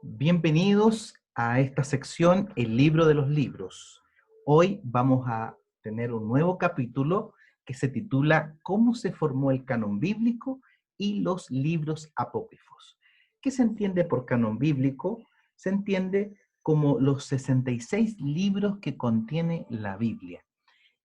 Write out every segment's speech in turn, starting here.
Bienvenidos a esta sección, El libro de los libros. Hoy vamos a tener un nuevo capítulo que se titula ¿Cómo se formó el canon bíblico y los libros apócrifos? ¿Qué se entiende por canon bíblico? Se entiende como los 66 libros que contiene la Biblia.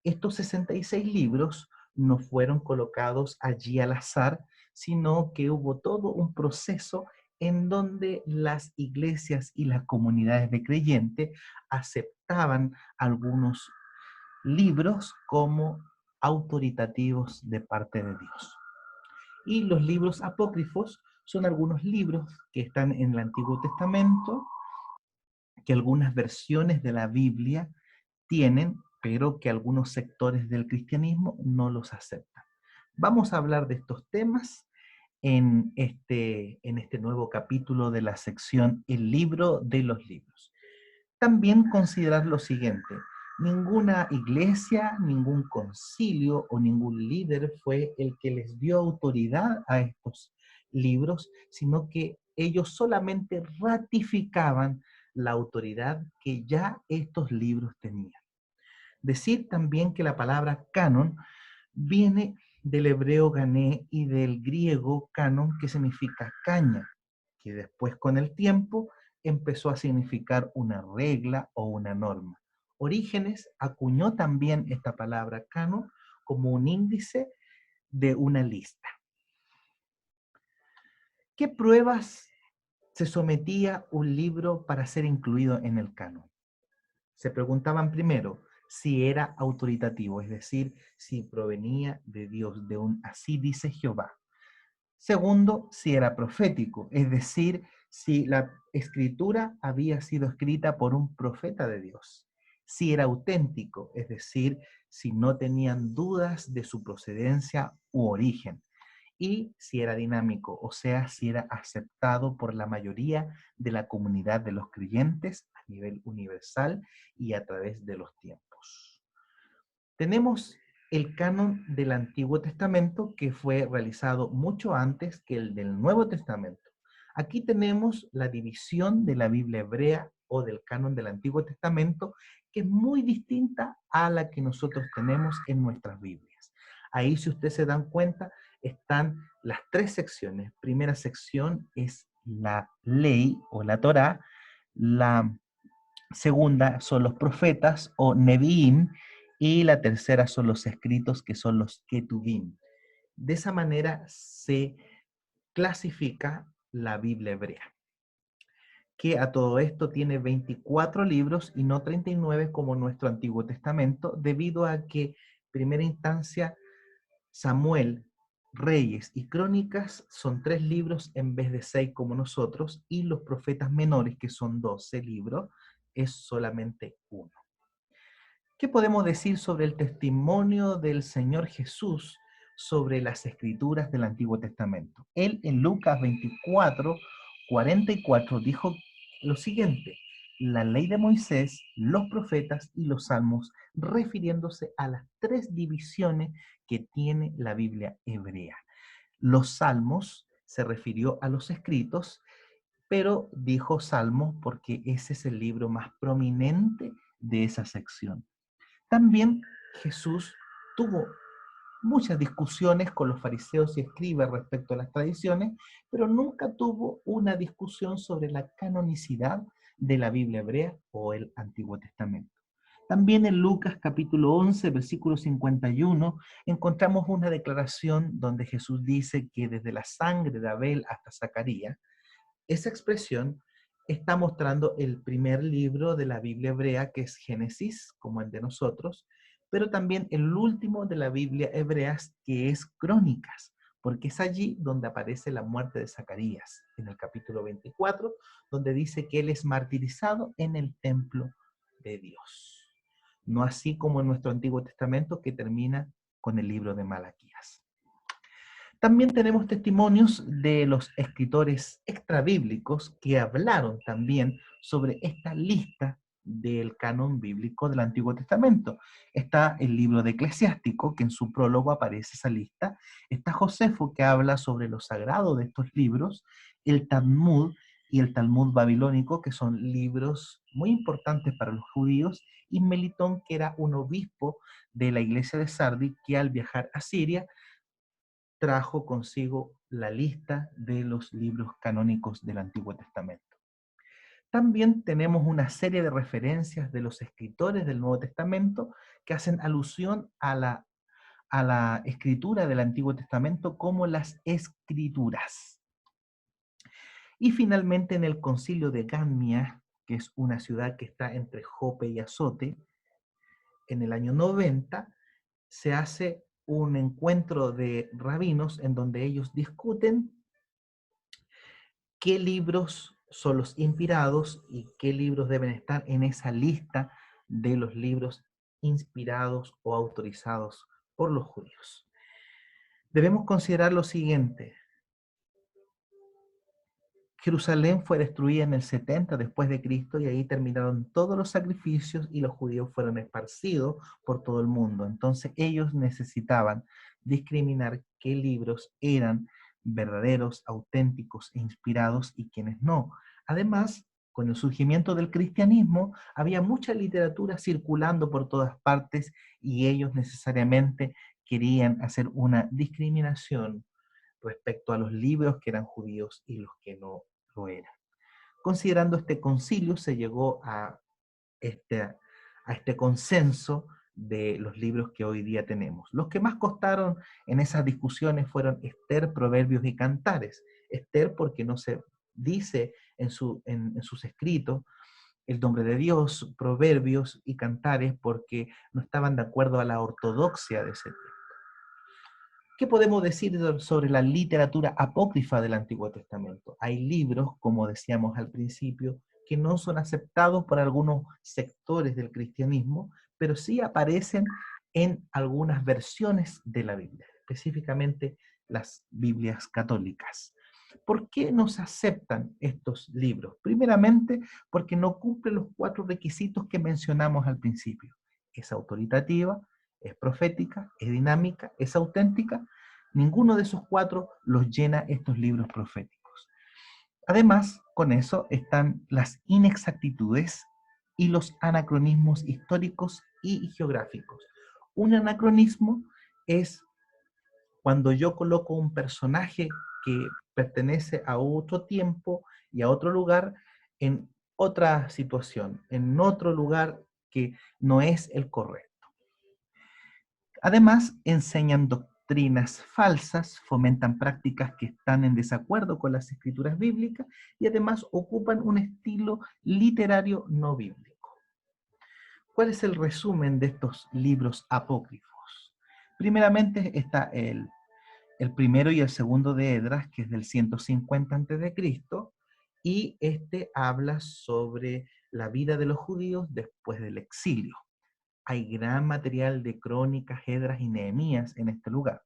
Estos 66 libros no fueron colocados allí al azar, sino que hubo todo un proceso en donde las iglesias y las comunidades de creyentes aceptaban algunos libros como autoritativos de parte de Dios. Y los libros apócrifos son algunos libros que están en el Antiguo Testamento, que algunas versiones de la Biblia tienen, pero que algunos sectores del cristianismo no los aceptan. Vamos a hablar de estos temas en este nuevo capítulo de la sección El libro de los libros. También considerar lo siguiente: ninguna iglesia, ningún concilio o ningún líder fue el que les dio autoridad a estos libros, sino que ellos solamente ratificaban la autoridad que ya estos libros tenían. Decir también que la palabra canon viene del hebreo gané y del griego canon, que significa caña, que después con el tiempo empezó a significar una regla o una norma. Orígenes acuñó también esta palabra canon como un índice de una lista. ¿Qué pruebas se sometía un libro para ser incluido en el canon? Se preguntaban primero si era autoritativo, es decir, si provenía de Dios, de un así dice Jehová. Segundo, si era profético, es decir, si la escritura había sido escrita por un profeta de Dios. Si era auténtico, es decir, si no tenían dudas de su procedencia u origen. Y si era dinámico, o sea, si era aceptado por la mayoría de la comunidad de los creyentes a nivel universal y a través de los tiempos. Tenemos el canon del Antiguo Testamento, que fue realizado mucho antes que el del Nuevo Testamento. Aquí tenemos la división de la Biblia hebrea o del canon del Antiguo Testamento, que es muy distinta a la que nosotros tenemos en nuestras Biblias. Ahí, si ustedes se dan cuenta, están las tres secciones. Primera sección es la ley o la Torá. La segunda son los profetas o Nevi'im, y la tercera son los escritos, que son los Ketuvim. De esa manera se clasifica la Biblia hebrea, que a todo esto tiene 24 libros y no 39 como nuestro Antiguo Testamento, debido a que, primera instancia, Samuel, Reyes y Crónicas son 3 libros en vez de 6 como nosotros, y los profetas menores, que son 12 libros, es solamente uno. ¿Qué podemos decir sobre el testimonio del Señor Jesús sobre las escrituras del Antiguo Testamento? Él en Lucas 24:44 dijo lo siguiente: la ley de Moisés, los profetas y los salmos, refiriéndose a las 3 divisiones que tiene la Biblia hebrea. Los salmos se refirió a los escritos, pero dijo salmos porque ese es el libro más prominente de esa sección. También Jesús tuvo muchas discusiones con los fariseos y escribas respecto a las tradiciones, pero nunca tuvo una discusión sobre la canonicidad de la Biblia hebrea o el Antiguo Testamento. También en Lucas capítulo 11, versículo 51, encontramos una declaración donde Jesús dice que desde la sangre de Abel hasta Zacarías, esa expresión está mostrando el primer libro de la Biblia hebrea, que es Génesis, como el de nosotros, pero también el último de la Biblia hebrea, que es Crónicas, porque es allí donde aparece la muerte de Zacarías, en el capítulo 24, donde dice que él es martirizado en el templo de Dios. No así como en nuestro Antiguo Testamento, que termina con el libro de Malaquías. También tenemos testimonios de los escritores extrabíblicos que hablaron también sobre esta lista del canon bíblico del Antiguo Testamento. Está el libro de Eclesiástico, que en su prólogo aparece esa lista. Está Josefo, que habla sobre lo sagrado de estos libros. El Talmud, y el Talmud babilónico, que son libros muy importantes para los judíos, y Melitón, que era un obispo de la iglesia de Sardi, que al viajar a Siria trajo consigo la lista de los libros canónicos del Antiguo Testamento. También tenemos una serie de referencias de los escritores del Nuevo Testamento que hacen alusión a la escritura del Antiguo Testamento como las escrituras. Y finalmente en el concilio de Gamia, que es una ciudad que está entre Jope y Azote, en el año 90, se hace un encuentro de rabinos en donde ellos discuten qué libros son los inspirados y qué libros deben estar en esa lista de los libros inspirados o autorizados por los judíos. Debemos considerar lo siguiente. Jerusalén fue destruida en el 70 después de Cristo y ahí terminaron todos los sacrificios y los judíos fueron esparcidos por todo el mundo. Entonces ellos necesitaban discriminar qué libros eran verdaderos, auténticos e inspirados y quienes no. Además, con el surgimiento del cristianismo, había mucha literatura circulando por todas partes y ellos necesariamente querían hacer una discriminación respecto a los libros que eran judíos y los que no lo eran. Considerando este concilio, se llegó a este consenso de los libros que hoy día tenemos. Los que más costaron en esas discusiones fueron Esther, Proverbios y Cantares. Esther porque no se dice en sus escritos el nombre de Dios, Proverbios y Cantares porque no estaban de acuerdo a la ortodoxia de ese tiempo. ¿Qué podemos decir sobre la literatura apócrifa del Antiguo Testamento? Hay libros, como decíamos al principio, que no son aceptados por algunos sectores del cristianismo, pero sí aparecen en algunas versiones de la Biblia, específicamente las Biblias católicas. ¿Por qué no se aceptan estos libros? Primeramente, porque no cumplen los 4 requisitos que mencionamos al principio. Es autoritativa, es profética, es dinámica, es auténtica. Ninguno de esos 4 los llena estos libros proféticos. Además, con eso están las inexactitudes y los anacronismos históricos y geográficos. Un anacronismo es cuando yo coloco un personaje que pertenece a otro tiempo y a otro lugar en otra situación, en otro lugar que no es el correcto. Además, enseñan doctrinas falsas, fomentan prácticas que están en desacuerdo con las escrituras bíblicas y además ocupan un estilo literario no bíblico. ¿Cuál es el resumen de estos libros apócrifos? Primeramente está el primero y el segundo de Edras, que es del 150 a.C., y este habla sobre la vida de los judíos después del exilio. Hay gran material de crónicas, Esdras y Nehemías en este lugar.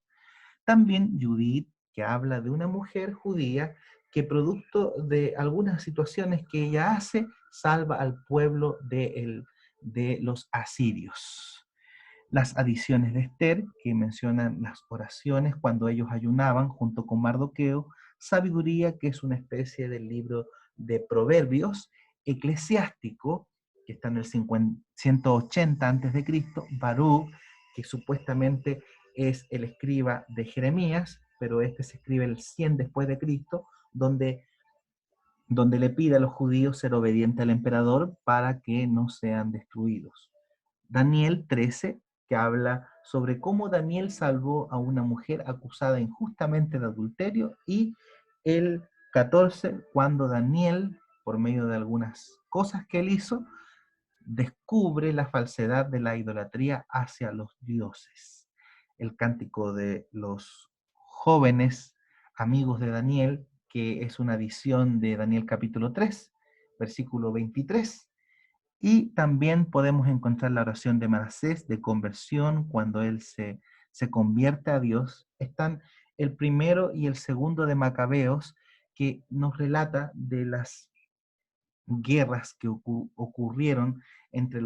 También Judith, que habla de una mujer judía que producto de algunas situaciones que ella hace, salva al pueblo de los asirios. Las adiciones de Esther, que mencionan las oraciones cuando ellos ayunaban junto con Mardoqueo, sabiduría, que es una especie de libro de proverbios, eclesiástico, que está en el 180 a.C., Baruch, que supuestamente es el escriba de Jeremías, pero este se escribe el 100 después de Cristo, donde le pide a los judíos ser obedientes al emperador para que no sean destruidos. Daniel 13, que habla sobre cómo Daniel salvó a una mujer acusada injustamente de adulterio, y el 14, cuando Daniel, por medio de algunas cosas que él hizo, descubre la falsedad de la idolatría hacia los dioses. El cántico de los jóvenes amigos de Daniel, que es una adición de Daniel capítulo 3, versículo 23, y también podemos encontrar la oración de Manasés de conversión cuando él se convierte a Dios. Están el primero y el segundo de Macabeos, que nos relata de las guerras que ocurrieron entre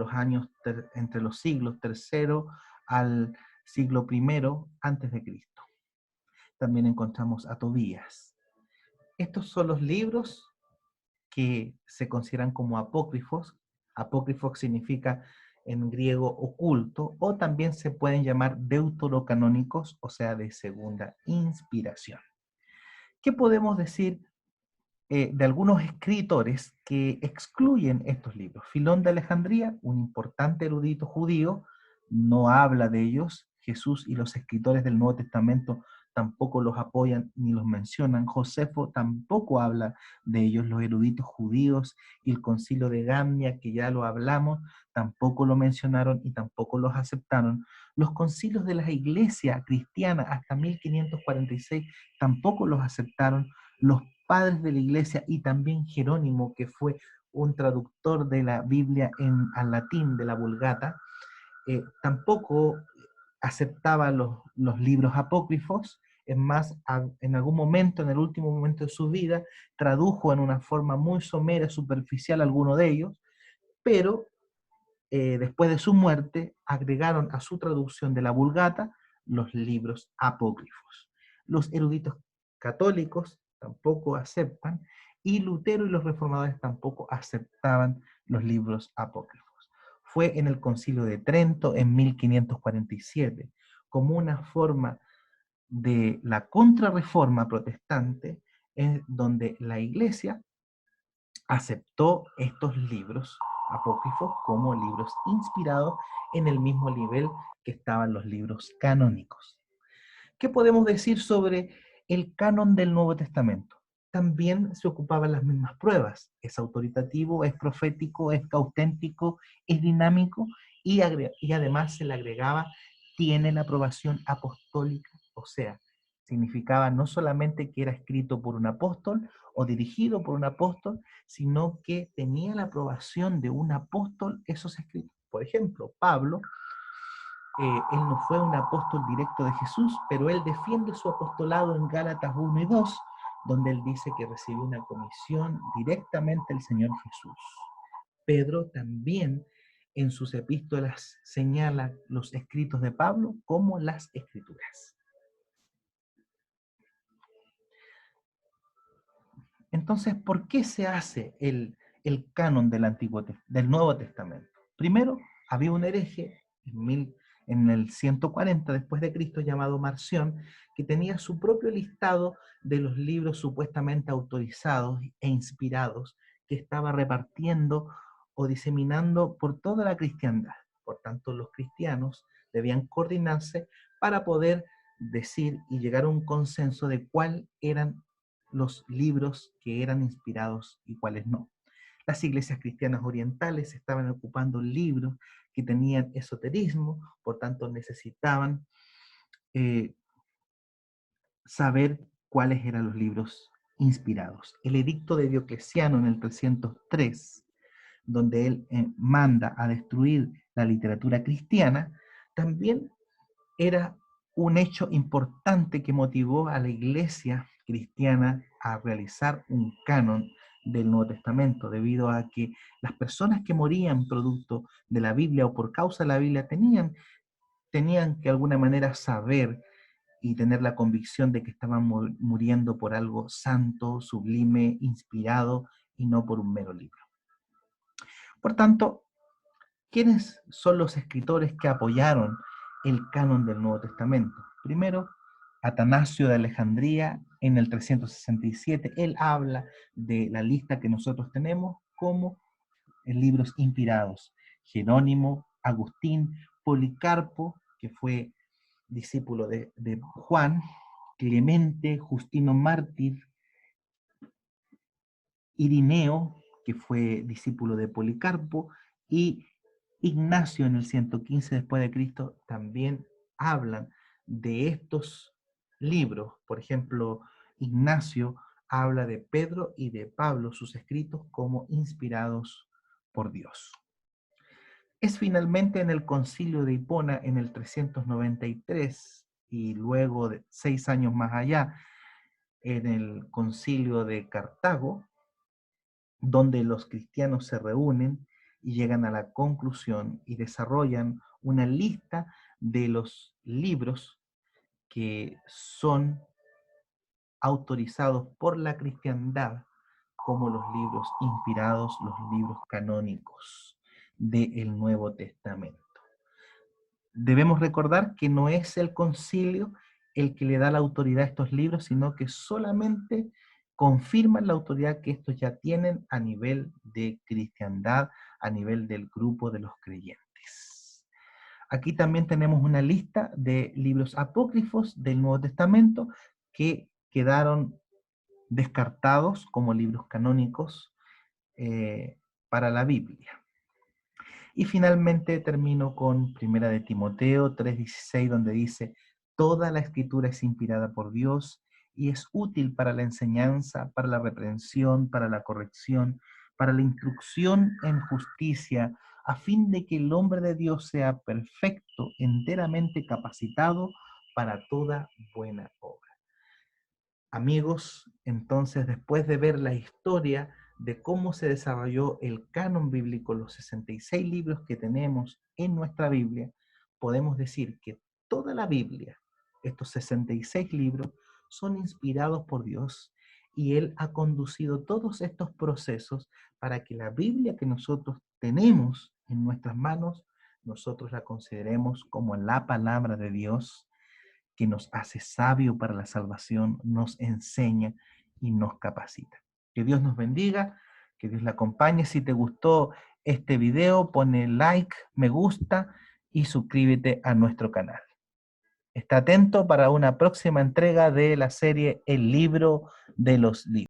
entre los siglos tercero al siglo primero antes de Cristo. También encontramos a Tobías. Estos son los libros que se consideran como apócrifos. Apócrifos significa en griego oculto, o también se pueden llamar deuterocanónicos, o sea, de segunda inspiración. ¿Qué podemos decir de algunos escritores que excluyen estos libros? Filón de Alejandría, un importante erudito judío, no habla de ellos. Jesús y los escritores del Nuevo Testamento tampoco los apoyan ni los mencionan. Josefo tampoco habla de ellos. Los eruditos judíos y el concilio de Gamnia, que ya lo hablamos, tampoco lo mencionaron y tampoco los aceptaron. Los concilios de la iglesia cristiana hasta 1546 tampoco los aceptaron. Los padres de la iglesia y también Jerónimo, que fue un traductor de la Biblia al latín, de la Vulgata, tampoco aceptaba los libros apócrifos. Es más, en algún momento, en el último momento de su vida, tradujo en una forma muy somera, superficial alguno de ellos, pero después de su muerte agregaron a su traducción de la Vulgata los libros apócrifos. Los eruditos católicos tampoco aceptan, y Lutero y los reformadores tampoco aceptaban los libros apócrifos. Fue en el Concilio de Trento en 1547, como una forma de la contrarreforma protestante, en donde la Iglesia aceptó estos libros apócrifos como libros inspirados en el mismo nivel que estaban los libros canónicos. ¿Qué podemos decir sobre el canon del Nuevo Testamento? También se ocupaban las mismas pruebas. Es autoritativo, es profético, es auténtico, es dinámico, y además se le agregaba, tiene la aprobación apostólica, o sea, significaba no solamente que era escrito por un apóstol o dirigido por un apóstol, sino que tenía la aprobación de un apóstol esos escritos. Por ejemplo, Pablo, él no fue un apóstol directo de Jesús, pero él defiende su apostolado en Gálatas 1 y 2, donde él dice que recibió una comisión directamente del Señor Jesús. Pedro también en sus epístolas señala los escritos de Pablo como las escrituras. Entonces, ¿por qué se hace el canon del Nuevo Testamento? Primero, había un hereje en el 140 después de Cristo llamado Marción, que tenía su propio listado de los libros supuestamente autorizados e inspirados que estaba repartiendo o diseminando por toda la cristiandad. Por tanto, los cristianos debían coordinarse para poder decir y llegar a un consenso de cuáles eran los libros que eran inspirados y cuáles no. Las iglesias cristianas orientales estaban ocupando libros que tenían esoterismo, por tanto necesitaban eh, saber cuáles eran los libros inspirados. El edicto de Diocleciano en el 303, donde él manda a destruir la literatura cristiana, también era un hecho importante que motivó a la iglesia cristiana a realizar un canon del Nuevo Testamento, debido a que las personas que morían producto de la Biblia o por causa de la Biblia tenían que de alguna manera saber y tener la convicción de que estaban muriendo por algo santo, sublime, inspirado, y no por un mero libro. Por tanto, ¿quiénes son los escritores que apoyaron el canon del Nuevo Testamento? Primero, Atanasio de Alejandría en el 367. Él habla de la lista que nosotros tenemos como libros inspirados. Jerónimo, Agustín, Policarpo, que fue discípulo de Juan, Clemente, Justino Mártir, Irineo, que fue discípulo de Policarpo, y Ignacio en el 115 después de Cristo también hablan de estos libros. Por ejemplo, Ignacio habla de Pedro y de Pablo, sus escritos, como inspirados por Dios. Es finalmente en el Concilio de Hipona en el 393 y luego de 6 años más allá en el Concilio de Cartago, donde los cristianos se reúnen y llegan a la conclusión y desarrollan una lista de los libros que son autorizados por la cristiandad como los libros inspirados, los libros canónicos del Nuevo Testamento. Debemos recordar que no es el concilio el que le da la autoridad a estos libros, sino que solamente confirman la autoridad que estos ya tienen a nivel de cristiandad, a nivel del grupo de los creyentes. Aquí también tenemos una lista de libros apócrifos del Nuevo Testamento que quedaron descartados como libros canónicos para la Biblia. Y finalmente termino con Primera de Timoteo 3:16, donde dice: toda la escritura es inspirada por Dios y es útil para la enseñanza, para la reprensión, para la corrección, para la instrucción en justicia, a fin de que el hombre de Dios sea perfecto, enteramente capacitado para toda buena obra. Amigos, entonces, después de ver la historia de cómo se desarrolló el canon bíblico, los 66 libros que tenemos en nuestra Biblia, podemos decir que toda la Biblia, estos 66 libros, son inspirados por Dios y Él ha conducido todos estos procesos para que la Biblia que nosotros tenemos en nuestras manos, nosotros la consideremos como la palabra de Dios, que nos hace sabio para la salvación, nos enseña y nos capacita. Que Dios nos bendiga, que Dios la acompañe. Si te gustó este video, pone like, me gusta y suscríbete a nuestro canal. Está atento para una próxima entrega de la serie El Libro de los Libros.